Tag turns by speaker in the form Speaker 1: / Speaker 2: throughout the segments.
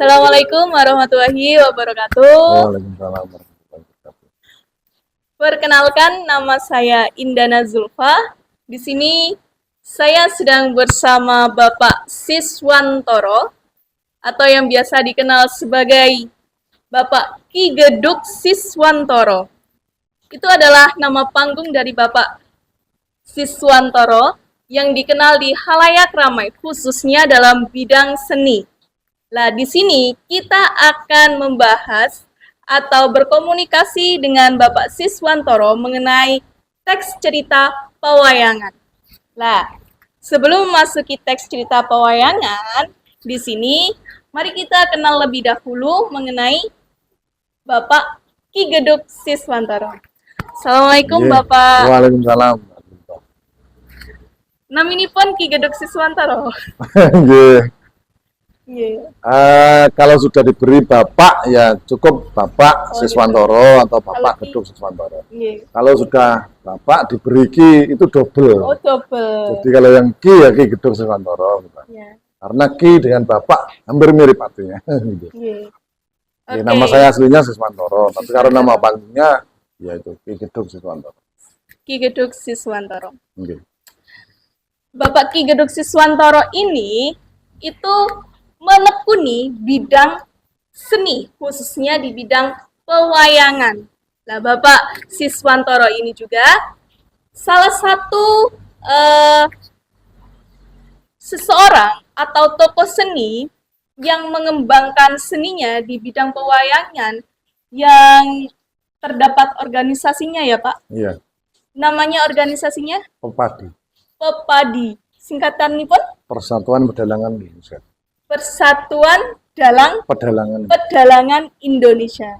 Speaker 1: Assalamualaikum warahmatullahi wabarakatuh.
Speaker 2: Waalaikumsalam warahmatullahi wabarakatuh.
Speaker 1: Perkenalkan, nama saya Indana Zulfa. Di sini saya sedang bersama Bapak Siswantoro atau yang biasa dikenal sebagai Bapak Ki Geduk Siswantoro. Itu adalah nama panggung dari Bapak Siswantoro yang dikenal di halayak ramai, khususnya dalam bidang seni. Nah, di sini kita akan membahas atau berkomunikasi dengan Bapak Siswantoro mengenai teks cerita pewayangan. Nah, sebelum memasuki teks cerita pewayangan, di sini mari kita kenal lebih dahulu mengenai Bapak Ki Geduk Siswantoro. Assalamualaikum, Bapak.
Speaker 2: Waalaikumsalam.
Speaker 1: Naminipun Ki Geduk Siswantoro.
Speaker 2: Kalau sudah diberi Bapak, ya cukup Bapak Siswantoro atau Bapak Geduk Siswantoro. Kalau sudah Bapak diberi Ki, itu double.
Speaker 1: Oh, double.
Speaker 2: Jadi kalau yang Ki, ya Ki Geduk Siswantoro. Karena Ki dengan Bapak hampir mirip artinya. Nama saya aslinya Siswantoro, tapi karena nama panggungnya, yaitu Ki Geduk Siswantoro.
Speaker 1: Ki Geduk Siswantoro. Bapak Ki Geduk Siswantoro ini itu menekuni bidang seni, khususnya di bidang pewayangan. Nah, Bapak Siswantoro ini juga salah satu seseorang atau tokoh seni yang mengembangkan seninya di bidang pewayangan yang terdapat organisasinya ya, Pak?
Speaker 2: Iya.
Speaker 1: Namanya organisasinya?
Speaker 2: Pepadi.
Speaker 1: Pepadi. Singkatannya pun?
Speaker 2: Persatuan Pedalangan Indonesia.
Speaker 1: Persatuan Dalang Pedalangan Indonesia.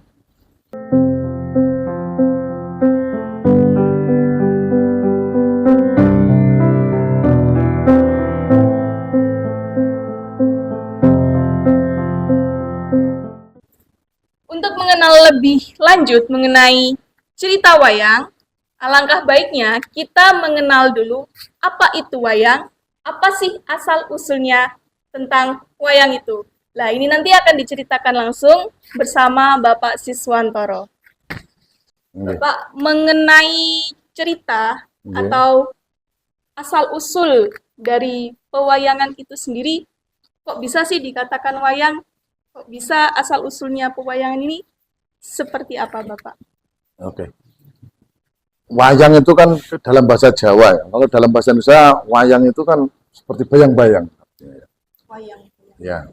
Speaker 1: Untuk mengenal lebih lanjut mengenai cerita wayang, alangkah baiknya kita mengenal dulu apa itu wayang, apa sih asal-usulnya tentang wayang itu. Nah, ini nanti akan diceritakan langsung bersama Bapak Siswantoro. Bapak, mengenai cerita atau asal-usul dari pewayangan itu sendiri, kok bisa sih dikatakan wayang? Kok bisa asal-usulnya pewayangan ini seperti apa, Bapak?
Speaker 2: Oke. Wayang itu kan dalam bahasa Jawa ya. Kalau dalam bahasa Indonesia, wayang itu kan seperti bayang-bayang.
Speaker 1: Wayang.
Speaker 2: Ya.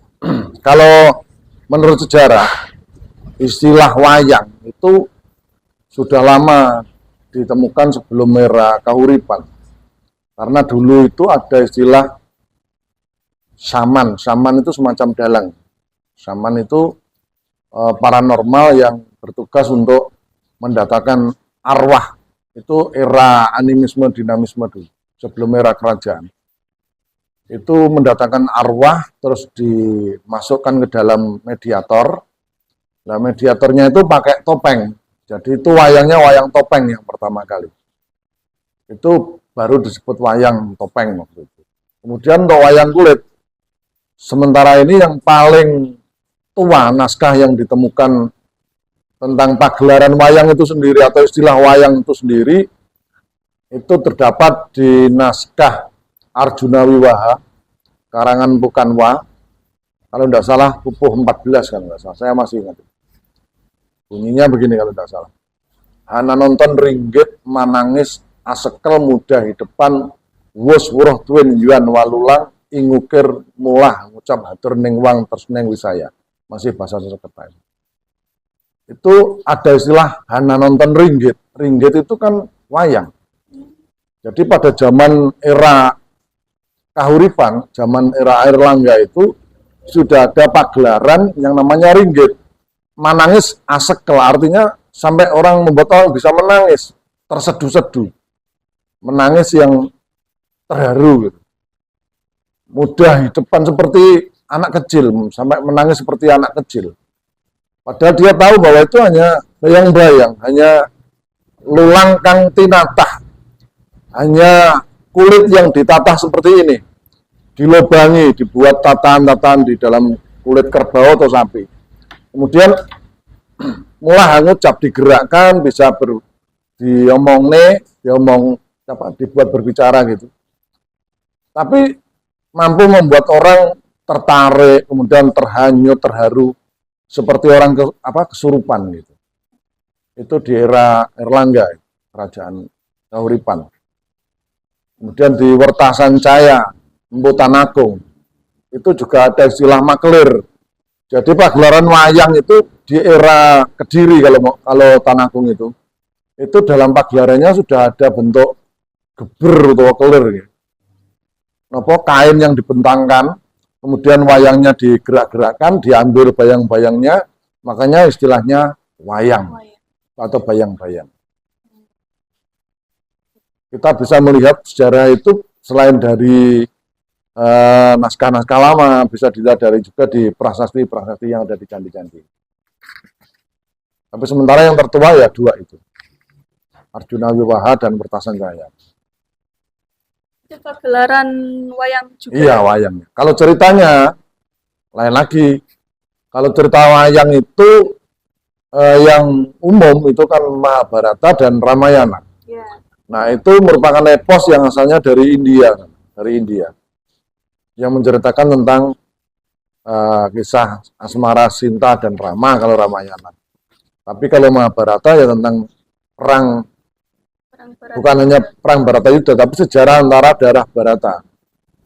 Speaker 2: Kalau menurut sejarah, istilah wayang itu sudah lama ditemukan sebelum era Kahuripan. Karena dulu itu ada istilah saman. Saman itu semacam dalang. Saman itu paranormal yang bertugas untuk mendatangkan arwah. Itu era animisme, dinamisme dulu, sebelum era kerajaan. Itu mendatangkan arwah, terus dimasukkan ke dalam mediator. Nah, mediatornya itu pakai topeng. Jadi itu wayangnya wayang topeng yang pertama kali. Itu baru disebut wayang topeng waktu itu. Kemudian untuk wayang kulit, sementara ini yang paling tua naskah yang ditemukan tentang pagelaran wayang itu sendiri atau istilah wayang itu sendiri, itu terdapat di naskah Arjuna Wiwaha, karangan Pukanwa, kalau tidak salah Pupuh 14 kan nggak salah, saya masih ingat. Bunyinya begini kalau tidak salah. Hana nonton ringgit manangis asekel muda di depan wus wuruh twin yuan walulang ingukir mulah ngucap hatur ning wang terus neng wisaya. Masih bahasa Sanskerta. Itu ada istilah hana nonton ringgit. Ringgit itu kan wayang. Jadi pada zaman era Kahuripan, zaman era Airlangga itu sudah ada pagelaran yang namanya ringgit. Manangis asekel, artinya sampai orang membotol bisa menangis, terseduh-seduh. Menangis yang terharu gitu. Mudah di depan seperti anak kecil, sampai menangis seperti anak kecil. Padahal dia tahu bahwa itu hanya bayang-bayang, hanya lulang kang tinatah, hanya kulit yang ditatah seperti ini, dilobangi, dibuat tatahan-tatahan di dalam kulit kerbau atau sapi. Kemudian mulai ngucap digerakkan, bisa dibuat berbicara gitu. Tapi mampu membuat orang tertarik, kemudian terhanyut, terharu, seperti orang kesurupan gitu. Itu di era Erlangga, kerajaan Kahuripan. Kemudian di Wertasancaya, Empu Tanakung, itu juga ada istilah makelir. Jadi pagelaran wayang itu di era Kediri kalau Tanakung itu dalam pagelarannya sudah ada bentuk geber atau kelir. Gitu. Kain yang dibentangkan, kemudian wayangnya digerak-gerakkan, diambil bayang-bayangnya, makanya istilahnya wayang atau bayang-bayang. Kita bisa melihat sejarah itu selain dari naskah-naskah lama, bisa dilihat dari juga di prasasti-prasasti yang ada di candi-candi. Tapi sementara yang tertua ya dua itu, Arjuna Wiwaha dan Wertasancaya.
Speaker 1: Itu pagelaran wayang juga.
Speaker 2: Iya, wayangnya. Kalau ceritanya lain lagi. Kalau cerita wayang itu yang umum itu kan Mahabharata dan Ramayana.
Speaker 1: Ya.
Speaker 2: Nah, itu merupakan epos yang asalnya dari India, yang menceritakan tentang kisah asmara Sinta dan Rama kalau Ramayana. Tapi kalau Mahabharata ya tentang perang bukan hanya perang Baratayuda, tapi sejarah antara daerah Barata,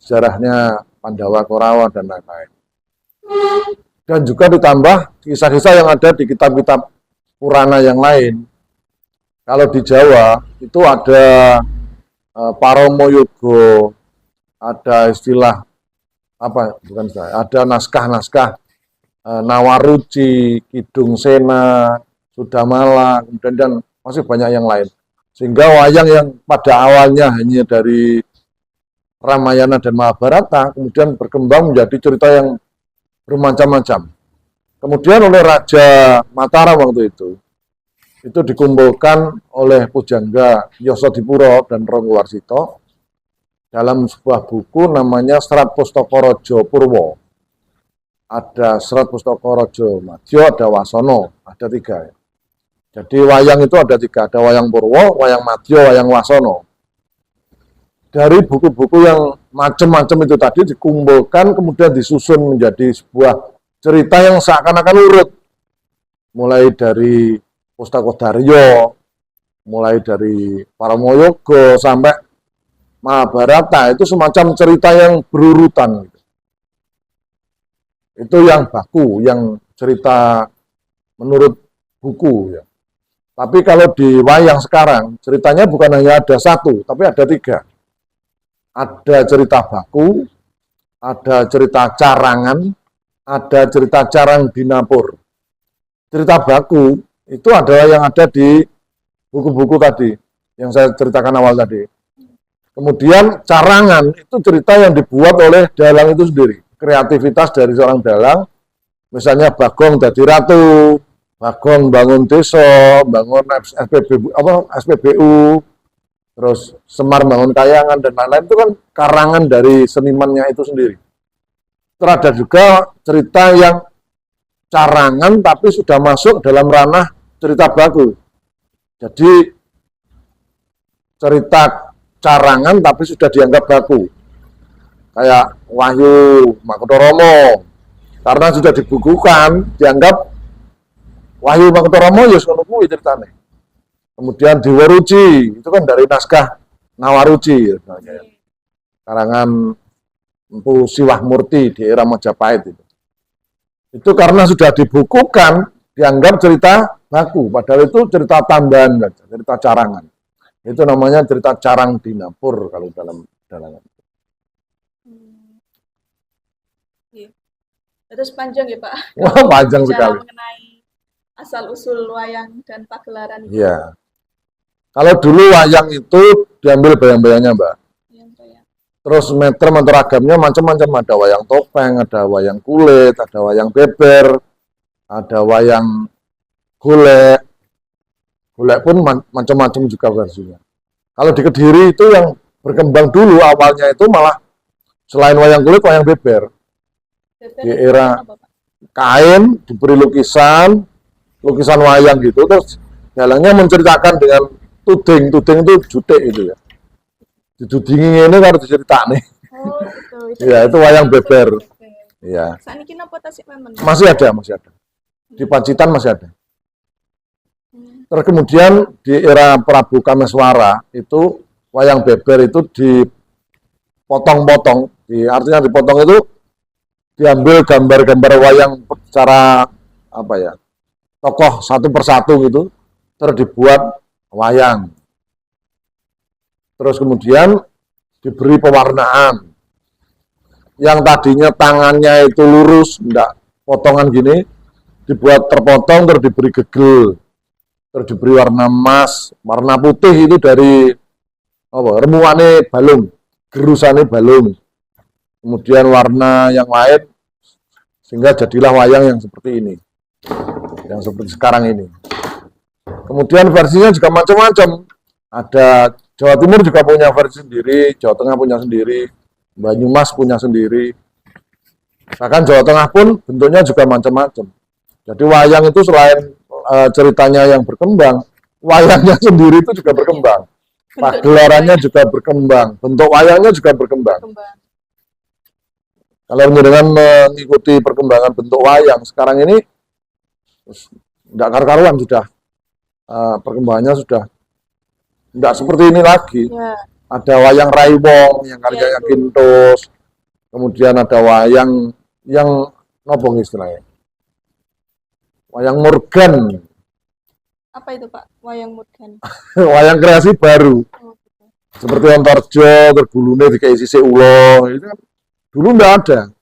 Speaker 2: sejarahnya Pandawa, Korawa dan lain-lain. Dan juga ditambah kisah-kisah yang ada di kitab-kitab Purana yang lain. Kalau di Jawa itu ada Paromoyogo, ada istilah ada naskah-naskah Nawaruci, Kidung Sena, Sudamala, kemudian dan masih banyak yang lain. Sehingga wayang yang pada awalnya hanya dari Ramayana dan Mahabharata, kemudian berkembang menjadi cerita yang bermacam-macam. Kemudian oleh Raja Mataram waktu itu dikumpulkan oleh Pujangga Yosodipuro dan Ranggawarsita dalam sebuah buku namanya Serat Pustaka Raja Purwa. Ada Serat Pustaka Raja Madya, ada Wasono, ada 3. Jadi wayang itu ada 3, ada wayang Purwa, wayang Madya, wayang Wasono. Dari buku-buku yang macam-macam itu tadi dikumpulkan, kemudian disusun menjadi sebuah cerita yang seakan-akan urut. Mulai dari Pustaka Darya, mulai dari Paramoyogo sampai Mahabharata, itu semacam cerita yang berurutan. Itu yang baku, yang cerita menurut buku. Ya. Tapi kalau di wayang sekarang, ceritanya bukan hanya ada 1, tapi ada 3. Ada cerita baku, ada cerita carangan, ada cerita carang dinapur. Cerita baku itu adalah yang ada di buku-buku tadi, yang saya ceritakan awal tadi. Kemudian carangan itu cerita yang dibuat oleh dalang itu sendiri. Kreativitas dari seorang dalang, misalnya Bagong jadi ratu, Bagong bangun desa, bangun SPBU, terus Semar bangun kayangan dan lain-lain, itu kan karangan dari senimannya itu sendiri. Terus ada juga cerita yang carangan tapi sudah masuk dalam ranah cerita baku. Jadi cerita carangan tapi sudah dianggap baku. Kayak Wahyu Makutoromo, karena sudah dibukukan, dianggap Wahyu Makutoromo ya ngono kuwi ceritane. Kemudian Diwaruci, itu kan dari naskah Nawaruci, karangan Empu Siwah Murti di era Majapahit itu. Itu karena sudah dibukukan, dianggap cerita baku, padahal itu cerita tambahan, cerita carangan. Itu namanya cerita carang dinapur kalau dalam dalangan.
Speaker 1: Terus panjang ya Pak?
Speaker 2: Wah, panjang sekali.
Speaker 1: Mengenai asal-usul wayang dan pagelaran.
Speaker 2: Iya. Kalau dulu wayang itu diambil bayang-bayangnya, Mbak. Terus meter agamnya macam-macam, ada wayang topeng, ada wayang kulit, ada wayang beber, ada wayang golek. Golek pun macam-macam juga versinya. Kalau di Kediri itu yang berkembang dulu awalnya itu malah selain wayang kulit, wayang beber. Di era kain, diberi lukisan wayang gitu, terus dalangnya menceritakan dengan tuding itu jutek itu ya. Didudingi ini harus diceritakan nih.
Speaker 1: Oh, gitu.
Speaker 2: Ya, itu wayang beber. Ya,
Speaker 1: Saat ini apa tasik memang?
Speaker 2: masih ada. Di Pacitan masih ada. Terus kemudian di era Prabu Kameswara itu wayang beber itu dipotong-potong, artinya dipotong itu diambil gambar-gambar wayang secara apa ya, tokoh satu persatu gitu, terus dibuat wayang. Terus kemudian diberi pewarnaan. Yang tadinya tangannya itu lurus, enggak potongan gini, dibuat terpotong, terus diberi gegel, terus diberi warna emas, warna putih itu dari remuane balung, gerusane balung. Kemudian warna yang lain, sehingga jadilah wayang yang seperti ini, yang seperti sekarang ini. Kemudian versinya juga macam-macam. Ada Jawa Timur juga punya versi sendiri, Jawa Tengah punya sendiri, Banyumas punya sendiri. Bahkan Jawa Tengah pun bentuknya juga macam-macam. Jadi wayang itu selain ceritanya yang berkembang, wayangnya sendiri itu juga berkembang. Pagelarannya juga berkembang, bentuk wayangnya juga berkembang. Kalau dengan mengikuti perkembangan bentuk wayang sekarang ini, tidak karu-karuan sudah, perkembangannya sudah tidak seperti ini lagi.
Speaker 1: Ya.
Speaker 2: Ada wayang Raiwong yang karyanya Kintos, kemudian ada wayang yang nopong istilahnya, wayang Morgan.
Speaker 1: Apa itu Pak? Wayang Morgan.
Speaker 2: Wayang kreasi baru.
Speaker 1: Oh, gitu.
Speaker 2: Seperti Ontorjo, tergulune dikai sisik ulo, itu kan dulu nggak ada.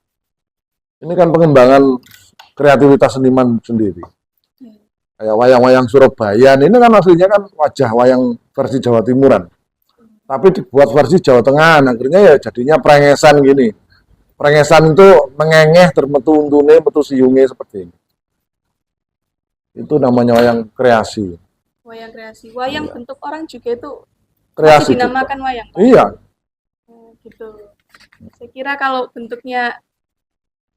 Speaker 2: Ini kan pengembangan kreativitas seniman sendiri. Kayak wayang-wayang Surabaya, ini kan aslinya kan wajah wayang versi Jawa Timuran. Tapi dibuat versi Jawa Tengah, akhirnya ya jadinya prengesan gini. Prengesan itu mengengeh, termetu untune, metu siunge seperti ini. Itu namanya wayang kreasi.
Speaker 1: Wayang kreasi. Wayang
Speaker 2: Iya.
Speaker 1: bentuk orang juga itu
Speaker 2: Kreasi
Speaker 1: masih dinamakan
Speaker 2: juga.
Speaker 1: wayang, Pak?
Speaker 2: Iya,
Speaker 1: Oh, gitu. Saya kira kalau bentuknya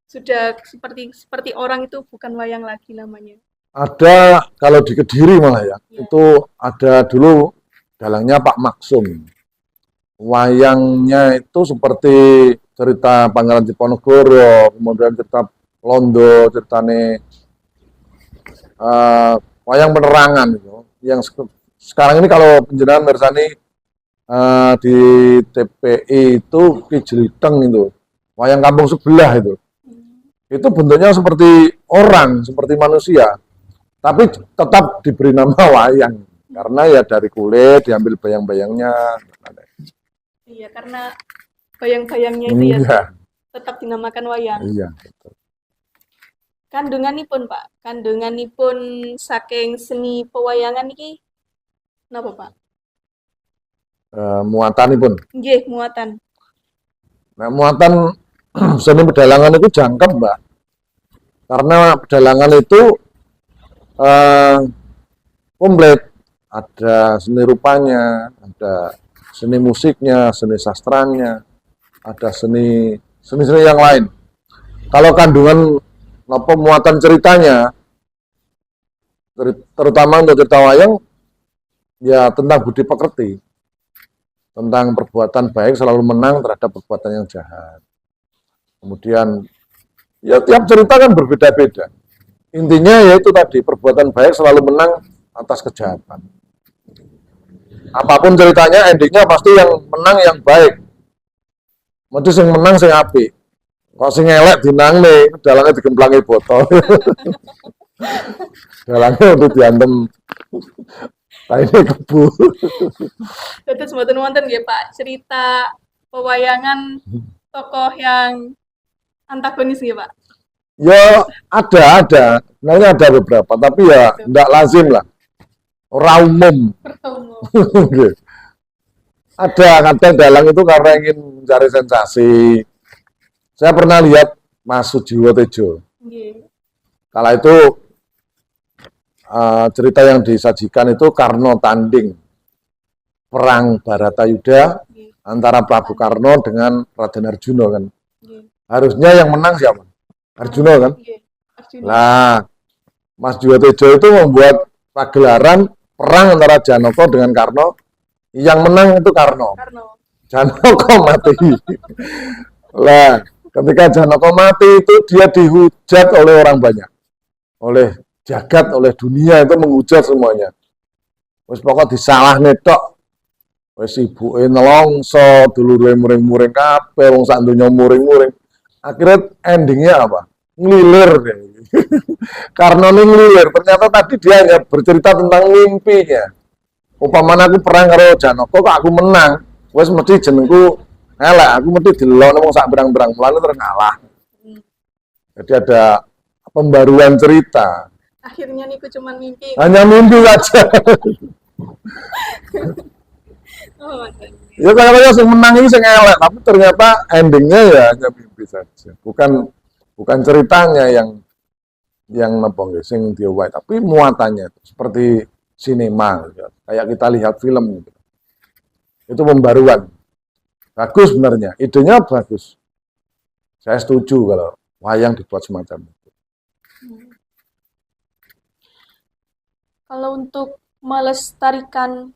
Speaker 1: sudah seperti orang itu bukan wayang lagi namanya.
Speaker 2: ada kalau di Kediri malah ya.
Speaker 1: Iya.
Speaker 2: Itu ada dulu dalangnya Pak Maksum. Wayangnya itu seperti cerita Pangeran Diponegoro, kemudian cerita Londo, ceritane wayang penerangan itu. Yang sekarang ini kalau penjenengan mirsani di TPI itu Ki Jeliteng itu, wayang kampung sebelah itu. Itu bentuknya seperti orang, seperti manusia, tapi tetap diberi nama wayang karena ya dari kulit diambil bayang-bayangnya.
Speaker 1: Iya, karena bayang-bayangnya itu ya
Speaker 2: Iya,
Speaker 1: tetap dinamakan wayang.
Speaker 2: iya.
Speaker 1: Kandunganipun, Pak, kandunganipun saking seni pewayangan iki napa, Pak?
Speaker 2: Muatanipun.
Speaker 1: Nggih, muatan.
Speaker 2: Nah, muatan seni pedalangan itu jangkep, Mbak. Karena pedalangan itu komplit. Ada seni rupanya, ada seni musiknya, seni sastranya, ada seni yang lain. Kalau kandungan muatan ceritanya, terutama untuk cerita wayang, ya tentang budi pekerti, tentang perbuatan baik selalu menang terhadap perbuatan yang jahat. Kemudian, ya tiap cerita kan berbeda-beda. Intinya yaitu tadi, perbuatan baik selalu menang atas kejahatan. Apapun ceritanya, endingnya pasti yang menang yang baik. Mesti yang menang sing apik. Kok sing elek dinangne, dalangnya digemplangi botol. Dalangnya untuk diantem. Kainnya kebu.
Speaker 1: Dados mboten wonten nggih, Pak, cerita pewayangan tokoh yang antagonis nggih, Pak?
Speaker 2: Ya ada. Sebenarnya ada beberapa, tapi ya enggak lazim lah. Ora umum.
Speaker 1: Bertemu.
Speaker 2: Ada kadang dalang itu karena ingin mencari sensasi. Saya pernah lihat Mas Sujiwo Tejo.
Speaker 1: Nggih.
Speaker 2: Kala itu cerita yang disajikan itu Karno tanding perang Baratayuda
Speaker 1: Nggih.
Speaker 2: antara Prabu Karno dengan Raden Arjuna kan.
Speaker 1: Nggih.
Speaker 2: Harusnya yang menang siapa? Arjuna kan.
Speaker 1: Nggih. Arjuna.
Speaker 2: Nah, Mas Juwotejo itu membuat pagelaran perang antara Janaka dengan Karna. Yang menang itu Karna.
Speaker 1: Karno.
Speaker 2: Janaka mati. Lah, ketika Janaka mati itu dia dihujat oleh orang banyak. Oleh jagat, oleh dunia itu menghujat semuanya. Wis pokok disalah netok. Wis ibuke nelongso, dulure muring-muring kabeh, wong sak donya muring-muring. Akhirnya endingnya apa? Ngelilir. Karena ini ngelilir. Ternyata tadi dia hanya bercerita tentang mimpinya. Umpamanya aku perang karo Janaka kok aku menang. Wes mesti jenengku elek, aku mesti dilon wong sak berang-berang mulane terus ngalah. Jadi ada pembaruan cerita.
Speaker 1: Akhirnya niku cuman mimpi.
Speaker 2: Hanya mimpi saja.
Speaker 1: Oh, mantan.
Speaker 2: Ya katanya yang menang ini sing elek, tapi ternyata endingnya ya hanya mimpi saja. Bukan ceritanya yang napa nggih sing diowahi, tapi muatannya seperti sinema gitu. Kayak kita lihat film gitu. Itu pembaruan. Bagus sebenarnya, idenya bagus. Saya setuju kalau wayang dibuat semacam itu.
Speaker 1: Kalau untuk melestarikan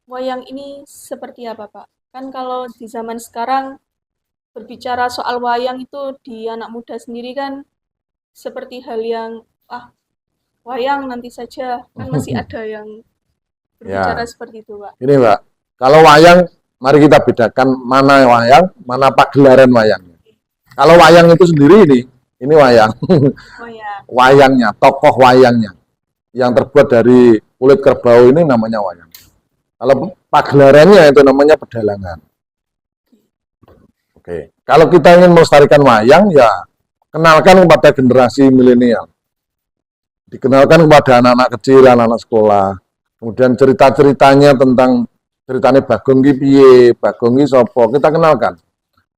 Speaker 1: wayang ini seperti apa, Pak? Kan kalau di zaman sekarang berbicara soal wayang itu di anak muda sendiri kan seperti hal yang wayang nanti saja, kan masih ada yang berbicara
Speaker 2: Ya,
Speaker 1: seperti itu, Pak.
Speaker 2: ini Mbak, kalau wayang, mari kita bedakan mana wayang, mana pagelaran wayangnya. Kalau wayang itu sendiri ini wayang.
Speaker 1: Wayang.
Speaker 2: Wayangnya, tokoh wayangnya. Yang terbuat dari kulit kerbau ini namanya wayang. Kalau pagelarannya itu namanya pedalangan. Oke. Kalau kita ingin melestarikan wayang, ya kenalkan kepada generasi milenial. Dikenalkan kepada anak-anak kecil, anak-anak sekolah. Kemudian cerita-ceritanya tentang ceritanya Bagong ki piye, Bagong ki sapa, kita kenalkan.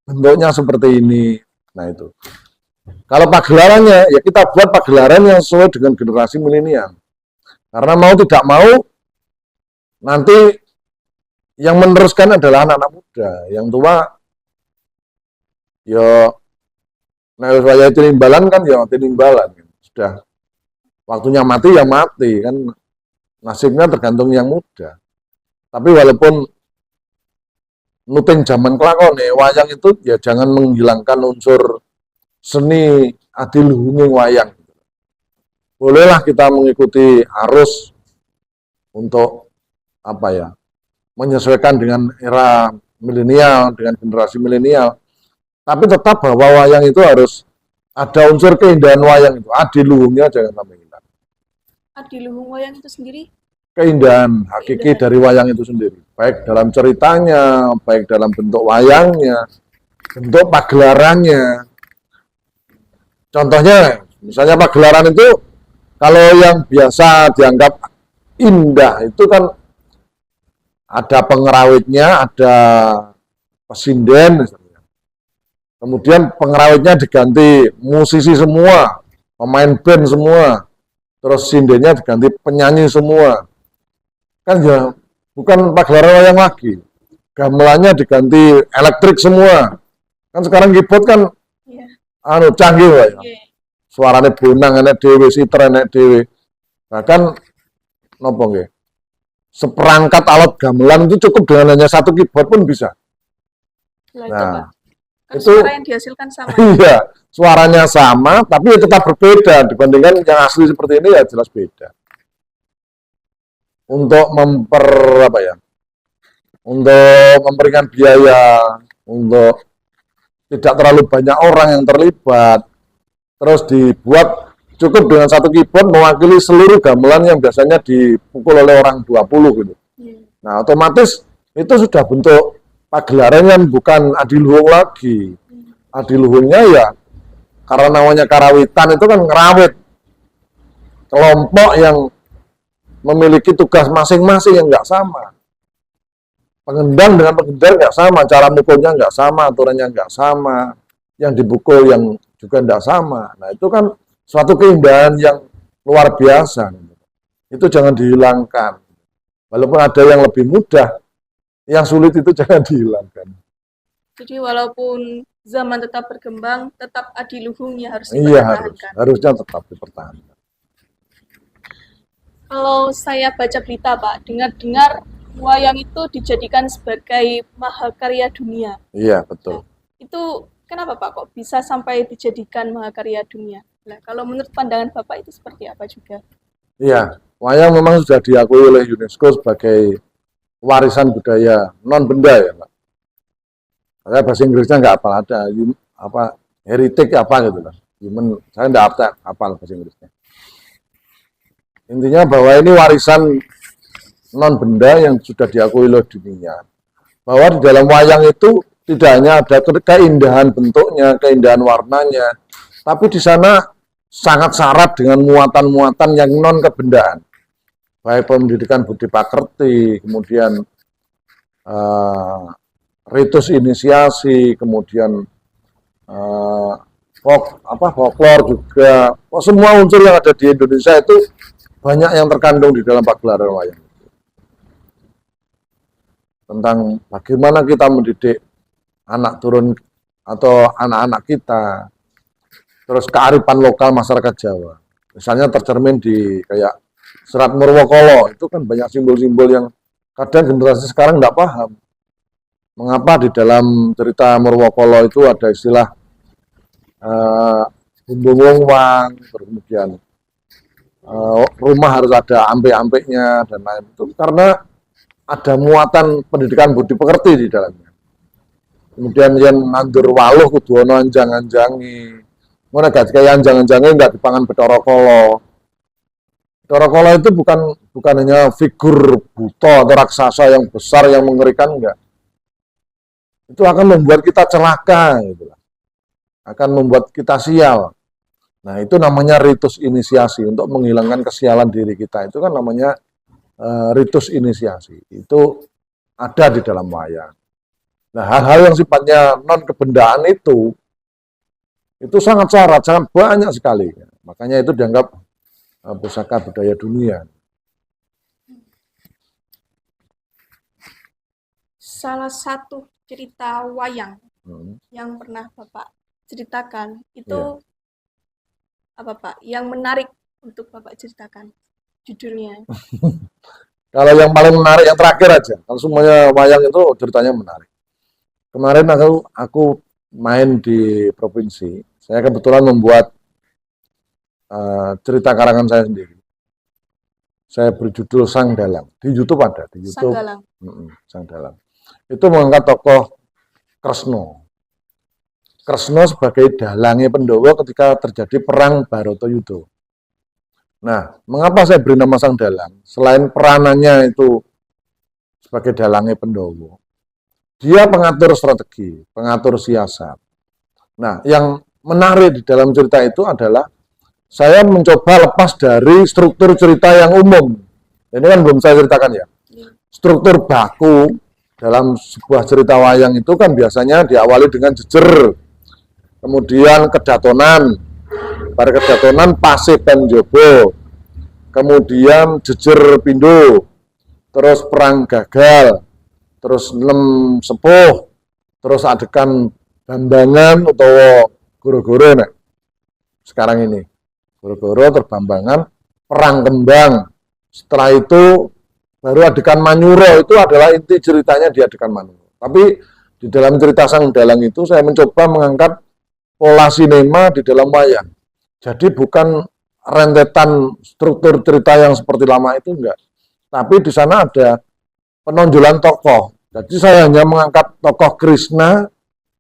Speaker 2: Bentuknya seperti ini. Nah itu. Kalau pagelarannya, ya kita buat pagelaran yang sesuai dengan generasi milenial. Karena mau tidak mau, nanti yang meneruskan adalah anak-anak muda. Yang tua, ya, nah saya tinimbalan kan, ya tinimbalan. Sudah waktunya mati, ya mati. Kan nasibnya tergantung yang muda. Tapi walaupun nuting zaman kelakon wayang itu ya jangan menghilangkan unsur seni adiluhung wayang. Bolehlah kita mengikuti arus untuk apa ya, menyesuaikan dengan era milenial, dengan generasi milenial. Tapi tetap bahwa wayang itu harus ada unsur keindahan wayang itu, adiluhungnya jangan sampai hilang.
Speaker 1: Adiluhung wayang itu sendiri
Speaker 2: Keindahan hakiki dari wayang itu sendiri, baik dalam ceritanya, baik dalam bentuk wayangnya, bentuk pagelarannya. Contohnya, misalnya pagelaran itu kalau yang biasa dianggap indah itu kan ada pengerawitnya, ada pesinden, misalnya. Kemudian pengerawitnya diganti musisi semua, pemain band semua, terus sindennya diganti penyanyi semua. Kan ya bukan pagelaran wayang lagi, gamelannya diganti elektrik semua. Kan sekarang keyboard kan canggih lah ya. Suaranya bonang enek dhewe, siter enek dhewe. Bahkan nopo nggih? Seperangkat alat gamelan itu cukup dengan hanya satu keyboard pun bisa.
Speaker 1: Nah, kan
Speaker 2: itu
Speaker 1: suara yang dihasilkan sama.
Speaker 2: Iya, suaranya sama tapi tetap berbeda dibandingkan yang asli seperti ini ya jelas beda. Untuk untuk memberikan biaya, untuk tidak terlalu banyak orang yang terlibat, terus dibuat cukup dengan satu keyboard mewakili seluruh gamelan yang biasanya dipukul oleh orang 20 gitu. Nah, otomatis itu sudah bentuk pagelaran yang bukan adiluhung lagi. Adiluhungnya ya karena namanya karawitan itu kan ngerawit kelompok yang memiliki tugas masing-masing yang nggak sama. Pengendang dengan pengendang nggak sama, cara mukulnya nggak sama, aturannya nggak sama, yang dipukul yang juga nggak sama. Nah itu kan suatu keindahan yang luar biasa. Itu jangan dihilangkan. Walaupun ada yang lebih mudah, yang sulit itu jangan dihilangkan.
Speaker 1: Jadi walaupun zaman tetap berkembang, tetap adiluhung ya harus
Speaker 2: Iya,
Speaker 1: dipertahankan.
Speaker 2: harusnya tetap dipertahankan.
Speaker 1: Kalau saya baca berita, Pak, dengar-dengar wayang itu dijadikan sebagai mahakarya dunia.
Speaker 2: Iya,
Speaker 1: Nah,
Speaker 2: betul.
Speaker 1: itu kenapa, Pak, kok bisa sampai dijadikan mahakarya dunia? Nah, kalau menurut pandangan Bapak itu seperti apa juga?
Speaker 2: Iya, wayang memang sudah diakui oleh UNESCO sebagai warisan budaya non benda ya, Pak. Saya bahasa Inggrisnya nggak hafal, ada apa heritage apa gitu lah. Saya nggak hafal bahasa Inggrisnya. Intinya bahwa ini warisan non benda yang sudah diakui oleh dunia. Bahwa di dalam wayang itu tidak hanya ada keindahan bentuknya, keindahan warnanya, tapi di sana sangat syarat dengan muatan-muatan yang non kebendaan. Baik pendidikan budi pakerti, kemudian ritus inisiasi, kemudian folklore juga. Semua unsur yang ada di Indonesia itu banyak yang terkandung di dalam pagelaran wayang. Tentang bagaimana kita mendidik anak turun atau anak-anak kita, terus kearifan lokal masyarakat Jawa. Misalnya tercermin di kayak Serat Murwokolo, itu kan banyak simbol-simbol yang kadang generasi sekarang nggak paham. Mengapa di dalam cerita Murwokolo itu ada istilah bumbung wang, kemudian rumah harus ada ampek-ampeknya dan lain itu karena ada muatan pendidikan budi pekerti di dalamnya. Kemudian yang nandur waluh kudu ana anjang-anjangi. Ngono gak kaya anjang-anjange enggak dipangan Bathara Kala. Bathara Kala itu bukan hanya figur buta atau raksasa yang besar yang mengerikan, enggak. Itu akan membuat kita celaka gitu. Akan membuat kita sial. Nah, itu namanya ritus inisiasi untuk menghilangkan kesialan diri kita. Itu kan namanya ritus inisiasi. Itu ada di dalam wayang. Nah, hal-hal yang sifatnya non kebendaan itu sangat syarat, sangat banyak sekali. Makanya itu dianggap pusaka budaya dunia.
Speaker 1: Salah satu cerita wayang yang pernah Bapak ceritakan itu apa, Pak? Yang menarik untuk Bapak ceritakan judulnya.
Speaker 2: Kalau yang paling menarik yang terakhir aja. Kalau semuanya wayang itu ceritanya menarik. Kemarin aku main di provinsi. Saya kebetulan membuat cerita karangan saya sendiri. Saya berjudul Sang Dalang. Di YouTube ada, di YouTube.
Speaker 1: Sang Dalang.
Speaker 2: Sang Dalang. Itu mengangkat tokoh Kresna. Kresna sebagai dalangnya Pandhawa ketika terjadi perang Bharatayuddha. Nah, mengapa saya beri nama Sang Dalang? Selain peranannya itu sebagai dalangnya Pandhawa, dia pengatur strategi, pengatur siasat. Nah, yang menarik di dalam cerita itu adalah saya mencoba lepas dari struktur cerita yang umum. Ini kan belum saya ceritakan ya. Struktur baku dalam sebuah cerita wayang itu kan biasanya diawali dengan jejer, kemudian kedatonan, pada kedatonan pasih penjobo, kemudian jejer pindo, terus perang gagal, terus lem sepuh, terus adegan bambangan atau goro-goro nek sekarang ini goro-goro terbambangan perang kembang. Setelah itu baru adegan Manyuro, itu adalah inti ceritanya di adegan Manyuro. Tapi di dalam cerita Sang Dalang itu saya mencoba mengangkat pola sinema di dalam wayang. Jadi bukan rentetan struktur cerita yang seperti lama itu enggak. Tapi di sana ada penonjolan tokoh. Jadi saya hanya mengangkat tokoh Krishna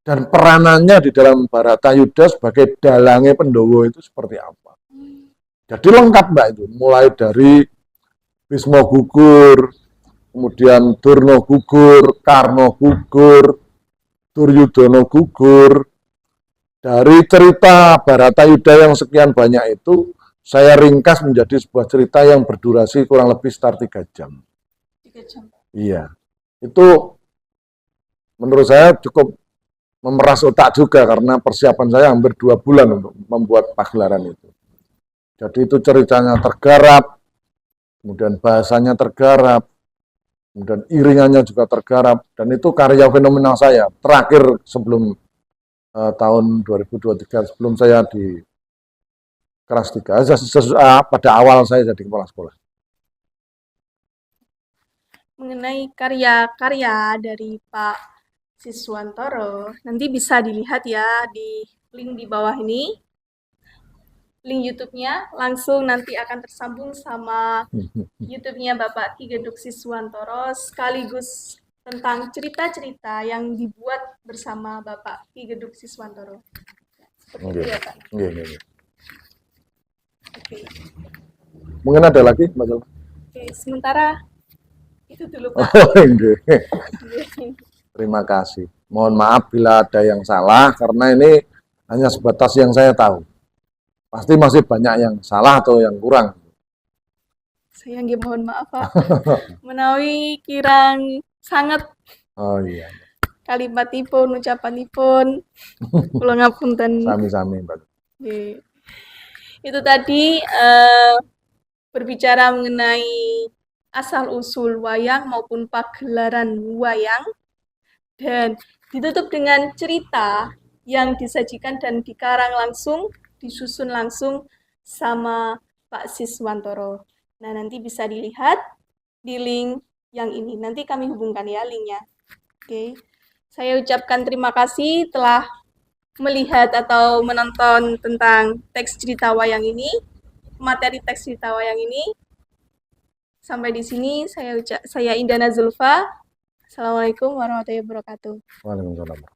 Speaker 2: dan peranannya di dalam Bharatayuddha sebagai dalangnya Pandhawa itu seperti apa. Jadi lengkap Mbak itu, mulai dari Bisma gugur, kemudian Durna gugur, Karna gugur, Duryudana gugur. Dari cerita Bharatayuddha yang sekian banyak itu, saya ringkas menjadi sebuah cerita yang berdurasi kurang lebih sekitar 3 jam.
Speaker 1: 3 jam.
Speaker 2: Iya, itu menurut saya cukup memeras otak juga karena persiapan saya hampir 2 bulan untuk membuat pagelaran itu. Jadi itu ceritanya tergarap, kemudian bahasanya tergarap, kemudian iringannya juga tergarap, dan itu karya fenomenal saya terakhir sebelum tahun 2023 sebelum saya di kelas 3, pada awal saya jadi kepala sekolah.
Speaker 1: Mengenai karya-karya dari Pak Siswantoro, nanti bisa dilihat ya di link di bawah ini. Link YouTube-nya langsung nanti akan tersambung sama YouTube-nya Bapak Ki Geduk Siswantoro, sekaligus tentang cerita-cerita yang dibuat bersama Bapak Ki Geduk Siswantoro. Seperti itu ya, Pak.
Speaker 2: Nggih, nggih.
Speaker 1: Oke.
Speaker 2: Mungkin ada lagi, Mbak Jalma?
Speaker 1: Oke, sementara itu dulu, Pak.
Speaker 2: Oh, nggih. Terima kasih. Mohon maaf bila ada yang salah, karena ini hanya sebatas yang saya tahu. Pasti masih banyak yang salah atau yang kurang.
Speaker 1: Saya nggih mohon maaf, Pak. Menawi kirang sangat
Speaker 2: Oh iya,
Speaker 1: kalimatipun, ucapanipun, kula ngapunten.
Speaker 2: sami-sami, Mbak.
Speaker 1: Nggih. Itu tadi berbicara mengenai asal-usul wayang maupun pagelaran wayang, dan ditutup dengan cerita yang disajikan dan dikarang langsung, disusun langsung sama Pak Siswantoro. Nah, nanti bisa dilihat di link yang ini. Nanti kami hubungkan ya linknya. Oke. Saya ucapkan terima kasih telah melihat atau menonton tentang teks cerita wayang ini, materi teks cerita wayang ini. Sampai di sini saya Indana Zulfa. Assalamualaikum warahmatullahi wabarakatuh.
Speaker 2: Waalaikumsalam.